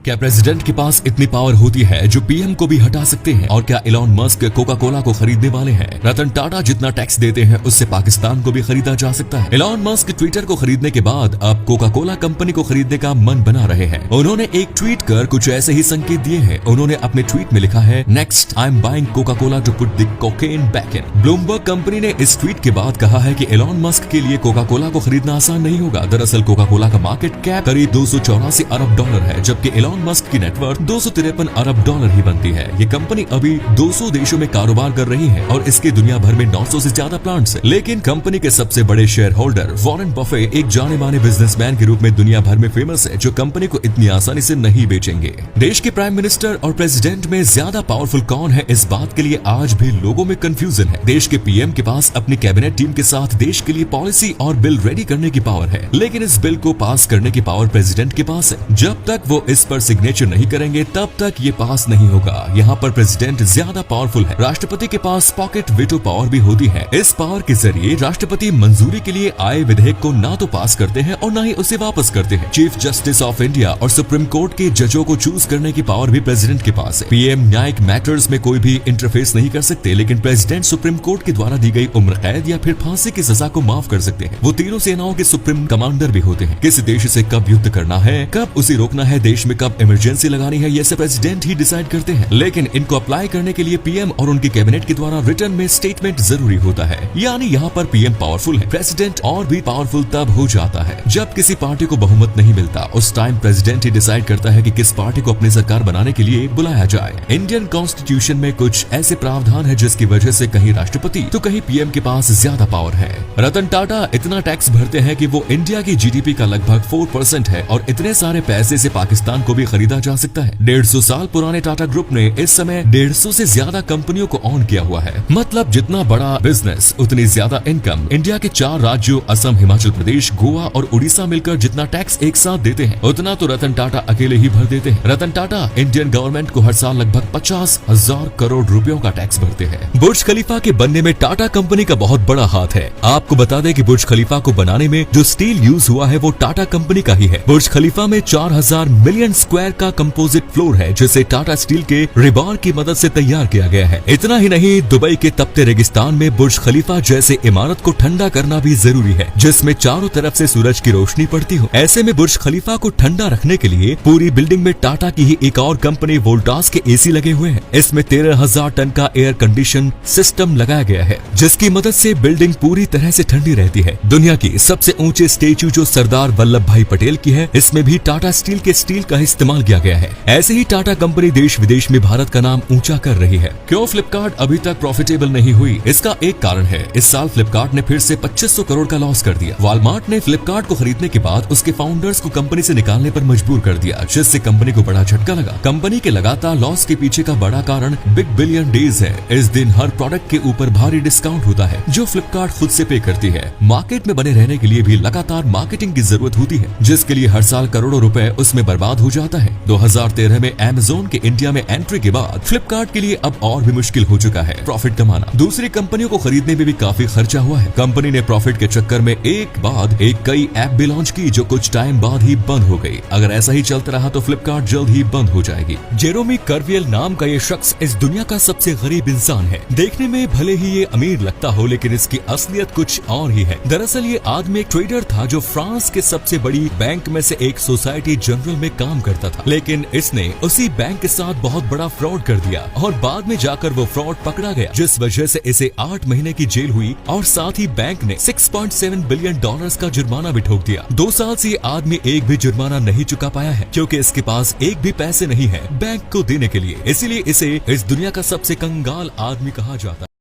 क्या प्रेसिडेंट के पास इतनी पावर होती है जो पीएम को भी हटा सकते हैं? और क्या एलॉन मस्क कोका कोला को खरीदने वाले हैं? रतन टाटा जितना टैक्स देते हैं उससे पाकिस्तान को भी खरीदा जा सकता है। एलॉन मस्क ट्विटर को खरीदने के बाद अब कोका कोला कंपनी को खरीदने का मन बना रहे हैं। उन्होंने एक ट्वीट कर कुछ ऐसे ही संकेत दिए हैं। उन्होंने अपने ट्वीट में लिखा है, next I am buying Coca Cola to put the cocaine back in. Bloomberg company ने इस ट्वीट के बाद कहा है कि एलॉन मस्क के लिए कोका कोला को खरीदना आसान नहीं होगा। दरअसल कोका कोला का मार्केट कैप करीब 284 अरब डॉलर है, जबकि एलॉन मस्क की नेटवर्थ 253 अरब डॉलर ही बनती है। ये कंपनी अभी 200 देशों में कारोबार कर रही है और इसके दुनिया भर में 900 से ज्यादा प्लांट्स हैं। लेकिन कंपनी के सबसे बड़े शेयर होल्डर वॉरेन बफे एक जाने माने बिजनेसमैन के रूप में दुनिया भर में फेमस है, जो कंपनी को इतनी आसानी से नहीं बेचेंगे। देश के प्राइम मिनिस्टर और प्रेसिडेंट में ज्यादा पावरफुल कौन है, इस बात के लिए आज भी लोगों में कंफ्यूजन है। देश के पीएम के पास अपनी कैबिनेट टीम के साथ देश के लिए पॉलिसी और बिल रेडी करने की पावर है, लेकिन इस बिल को पास करने की पावर प्रेसिडेंट के पास है। जब तक वो इस पर सिग्नेचर नहीं करेंगे तब तक ये पास नहीं होगा। यहाँ पर प्रेसिडेंट ज्यादा पावरफुल है। राष्ट्रपति के पास पॉकेट वेटो पावर भी होती है। इस पावर के जरिए राष्ट्रपति मंजूरी के लिए आए विधेयक को ना तो पास करते हैं और ना ही उसे वापस करते हैं। चीफ जस्टिस ऑफ इंडिया और सुप्रीम कोर्ट के जजों को चूज करने की पावर भी प्रेसिडेंट के पास है। पीएम न्यायिक मैटर्स में कोई भी इंटरफेस नहीं कर सकते, लेकिन प्रेसिडेंट सुप्रीम कोर्ट के द्वारा दी गई उम्र कैद या फिर फांसी की सजा को माफ कर सकते हैं। वो तीनों सेनाओं के सुप्रीम कमांडर भी होते हैं। किस देश से कब युद्ध करना है, कब उसे रोकना है, देश में कब इमरजेंसी लगानी है, ये सब प्रेसिडेंट ही डिसाइड करते हैं। लेकिन इनको अप्लाई करने के लिए पीएम और उनकी कैबिनेट के द्वारा रिटर्न में स्टेटमेंट जरूरी होता है। यानी यहाँ पर पीएम पावरफुल है। प्रेसिडेंट और भी पावरफुल तब हो जाता है जब किसी पार्टी को बहुमत नहीं मिलता। उस टाइम प्रेसिडेंट ही डिसाइड करता है कि किस पार्टी को अपनी सरकार बनाने के लिए बुलाया जाए। इंडियन कॉन्स्टिट्यूशन में कुछ ऐसे प्रावधान है जिसकी वजह से कहीं राष्ट्रपति तो कहीं पीएम के पास ज्यादा पावर है। रतन टाटा इतना टैक्स भरते हैं कि वो इंडिया की जीडीपी का लगभग 4% है और इतने सारे पैसे से पाकिस्तान को भी खरीदा जा सकता है। 150 साल पुराने टाटा ग्रुप ने इस समय 150 से ज्यादा कंपनियों को ऑन किया हुआ है। मतलब जितना बड़ा बिजनेस उतनी ज्यादा इनकम। इंडिया के 4 राज्यों असम, हिमाचल प्रदेश, गोवा और उड़ीसा मिलकर जितना टैक्स एक साथ देते हैं उतना तो रतन टाटा अकेले ही भर देते हैं। रतन टाटा इंडियन गवर्नमेंट को हर साल लगभग 50,000 करोड़ रुपयों का टैक्स भरते हैं। बुर्ज खलीफा के बनने में टाटा कंपनी का बहुत बड़ा हाथ है। आपको बता दें कि बुर्ज खलीफा को बनाने में जो स्टील यूज हुआ है वो टाटा कंपनी का ही है। बुर्ज खलीफा में 4000 मिलियन स्क्वायर का कंपोजिट फ्लोर है, जिसे टाटा स्टील के रिबार की मदद से तैयार किया गया है। इतना ही नहीं, दुबई के तपते रेगिस्तान में बुर्ज खलीफा जैसे इमारत को ठंडा करना भी जरूरी है, जिसमें चारों तरफ से सूरज की रोशनी पड़ती हो। ऐसे में बुर्ज खलीफा को ठंडा रखने के लिए पूरी बिल्डिंग में टाटा की ही एक और कंपनी वोल्टास के एसी लगे हुए हैं। इसमें 13,000 टन का एयर कंडीशन सिस्टम लगाया गया है, जिसकी मदद से बिल्डिंग पूरी तरह से ठंडी रहती है। दुनिया की सबसे ऊंचे स्टेच्यू जो सरदार वल्लभ भाई पटेल की है, इसमें भी टाटा स्टील के स्टील का इस्तेमाल किया गया है। ऐसे ही टाटा कंपनी देश विदेश में भारत का नाम ऊंचा कर रही है। क्यों फ्लिपकार्ट अभी तक प्रॉफिटेबल नहीं हुई? इसका एक कारण है, इस साल फ्लिपकार्ट ने फिर से 2500 करोड़ का लॉस कर दिया। वॉलमार्ट ने फ्लिपकार्ट को खरीदने के बाद उसके फाउंडर्स को कंपनी से निकालने पर मजबूर कर दिया, जिससे कंपनी को बड़ा झटका लगा। कंपनी के लगातार लॉस के पीछे का बड़ा कारण बिग बिलियन डेज है। इस दिन हर प्रोडक्ट के ऊपर भारी डिस्काउंट होता है, जो फ्लिपकार्ट खुद से पे करती है। मार्केट में बने रहने के लिए भी लगातार मार्केटिंग की जरूरत होती है, जिसके लिए हर साल करोड़ों रुपए उसमें बर्बाद हो जाता है। 2013 में अमेज़न के इंडिया में एंट्री के बाद फ्लिपकार्ट के लिए अब और भी मुश्किल हो चुका है प्रॉफिट कमाना। दूसरी कंपनियों को खरीदने में भी काफी खर्चा हुआ है। कंपनी ने प्रॉफिट के चक्कर में एक बाद एक कई ऐप भी लॉन्च की, जो कुछ टाइम बाद ही बंद हो गई। अगर ऐसा ही चलता रहा तो फ्लिपकार्ट जल्द ही बंद हो जाएगी। जेरोमी कर्वियल नाम का ये शख्स इस दुनिया का सबसे गरीब इंसान है। देखने में भले ही ये अमीर लगता हो, लेकिन इसकी असलियत कुछ और ही है। दरअसल ये आदमी एक ट्रेडर था जो फ्रांस के सबसे बड़ी बैंक में से एक सोसाइटी जनरल में काम करता था, लेकिन इसने उसी बैंक के साथ बहुत बड़ा फ्रॉड कर दिया और बाद में जाकर वो फ्रॉड पकड़ा गया, जिस वजह से इसे 8 महीने की जेल हुई और साथ ही बैंक ने 6.7 बिलियन डॉलर्स का जुर्माना भी ठोक दिया। 2 साल से ये आदमी एक भी जुर्माना नहीं चुका पाया है, क्योंकि इसके पास एक भी पैसे नहीं है बैंक को देने के लिए। इसीलिए इसे इस दुनिया का सबसे कंगाल आदमी कहा जाता है।